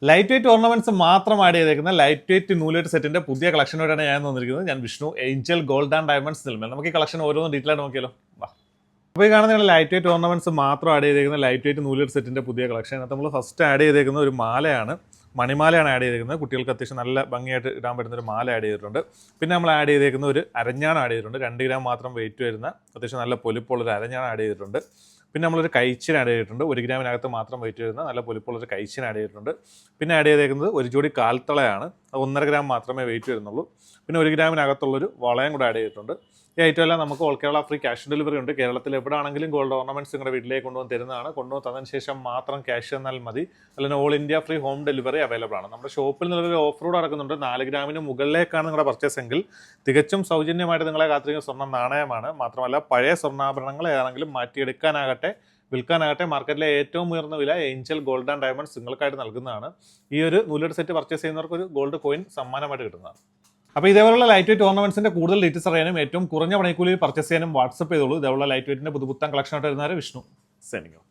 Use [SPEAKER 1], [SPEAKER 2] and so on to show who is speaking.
[SPEAKER 1] Light weight ornaments മാത്രം add ചെയ്തേക്കുന്ന light weight നൂലേറ്റ് സെറ്റിന്റെ പുതിയ കളക്ഷനോടാണ് ഞാൻ വന്നിരിക്കുന്നത്. ഞാൻ Vishnu, Angel Gold and Diamonds Nilamel. നമുക്ക് ഈ കളക്ഷൻ ഓരോന്നും ഡീറ്റെയിൽ ആയിട്ട് നോക്കിയാലോ. അപ്പോൾ ഈ കാണുന്ന ലൈറ്റ് വെയിറ്റ് ഓർണമെന്റ്സ് മാത്രം ആഡ് ചെയ്തേക്കുന്ന ലൈറ്റ് വെയിറ്റ് നൂലേറ്റ് സെറ്റിന്റെ പുതിയ കളക്ഷൻ. അതിനകത്ത് നമ്മൾ ഫസ്റ്റ് ആഡ് ചെയ്തേക്കുന്ന ഒരു മാലയാണ്, മണിമാലയാണ് ആഡ് ചെയ്തിരിക്കുന്നത്. കുട്ടികൾക്ക് അത്യാവശ്യം നല്ല ഭംഗിയായിട്ട് ഇടാൻ പറ്റുന്ന ഒരു മാല ആഡ് ചെയ്തിട്ടുണ്ട്. പിന്നെ നമ്മൾ ആഡ് ചെയ്തേക്കുന്ന ഒരു അരഞ്ഞാണ് ആഡ് ചെയ്തിട്ടുണ്ട്. 2 ഗ്രാം മാത്രം വെയിറ്റ് വരുന്ന അത്യാവശ്യം നല്ല പൊലിപ്പുള്ളൊരു അരഞ്ഞാണ് ആഡ് ചെയ്തിട്ടുണ്ട്. പിന്നെ നമ്മളൊരു കൈച്ചിന് ആഡ് ചെയ്തിട്ടുണ്ട്. 1 ഗ്രാമിനകത്ത് മാത്രം വെയിറ്റ് വരുന്ന നല്ല പൊലിപ്പുള്ളൊരു കൈച്ചിന് ആഡ് ചെയ്തിട്ടുണ്ട്. പിന്നെ ആഡ് ചെയ്തേക്കുന്നത് ഒരു ജോഡി കാൽത്തളയാണ്. 1.5 ഗ്രാം മാത്രമേ വെയിറ്റ് വരുന്നുള്ളൂ. പിന്നെ 1 ഗ്രാമിനകത്തുള്ളൊരു വളയം കൂടെ ആഡ് ചെയ്തിട്ടുണ്ട്. ഈ ഐറ്റം എല്ലാം നമുക്ക് all Kerala free cash delivery ഉണ്ട്. കേരളത്തിൽ എവിടെ ആണെങ്കിലും ഗോൾഡ് ഓർണമെന്റ്സ് നിങ്ങളുടെ വീട്ടിലേക്ക് കൊണ്ടുവന്ന് തരുന്നതാണ്. കൊണ്ടുവന്ന് തന്നതിന് ശേഷം മാത്രം ക്യാഷ് തന്നാൽ മതി. അല്ലെങ്കിൽ all India free home delivery available ആണ്. നമ്മുടെ ഷോപ്പിൽ നിലവിൽ ഓഫർ റോഡ് നടക്കുന്നുണ്ട്. 4 ഗ്രാമിന് മുകളിലേക്കാണ് നിങ്ങളുടെ പർച്ചേസ് എങ്കിൽ തികച്ചും സൗജന്യമായിട്ട് നിങ്ങളെ കാത്തിരിക്കുന്ന സ്വർണ്ണ നാണയമാണ്. മാത്രമല്ല പഴയ സ്വർണ്ണാഭരണങ്ങൾ ഏതാണെങ്കിലും മാറ്റിയെടുക്കാനാകട്ടെ വിൽക്കാനാകട്ടെ മാർക്കറ്റിലെ ഏറ്റവും ഉയർന്ന വില ഏഞ്ചൽ ഗോൾഡ് ആൻഡ് ഡയമണ്ട്സ് നിങ്ങൾക്കായിട്ട് നൽകുന്നതാണ്. ഈ ഒരു നൂലേറ്റ് സെറ്റ് പർച്ചേസ് ചെയ്യുന്നവർക്ക് ഒരു ഗോൾഡ് കോയിൻ സമ്മാനമായിട്ട് കിട്ടുന്നതാണ്. അപ്പോൾ ഇതേപോലുള്ള ലൈറ്റ് വെയിറ്റ് ഓർണമെന്റ്സിന്റെ കൂടുതൽ ഡീറ്റെയിൽസ് അറിയാനും ഏറ്റവും കുറഞ്ഞ പണിക്കൂലിയിൽ പർച്ചേസ് ചെയ്യാനും വാട്സ്ആപ്പ് ചെയ്തോളൂ. ഇതേപോലുള്ള ലൈറ്റ് വെയിറ്റിന്റെ പുതുപുത്തൻ കളക്ഷനായിട്ട് വരുന്നവരെ വിഷ്ണു സേനിക്കും.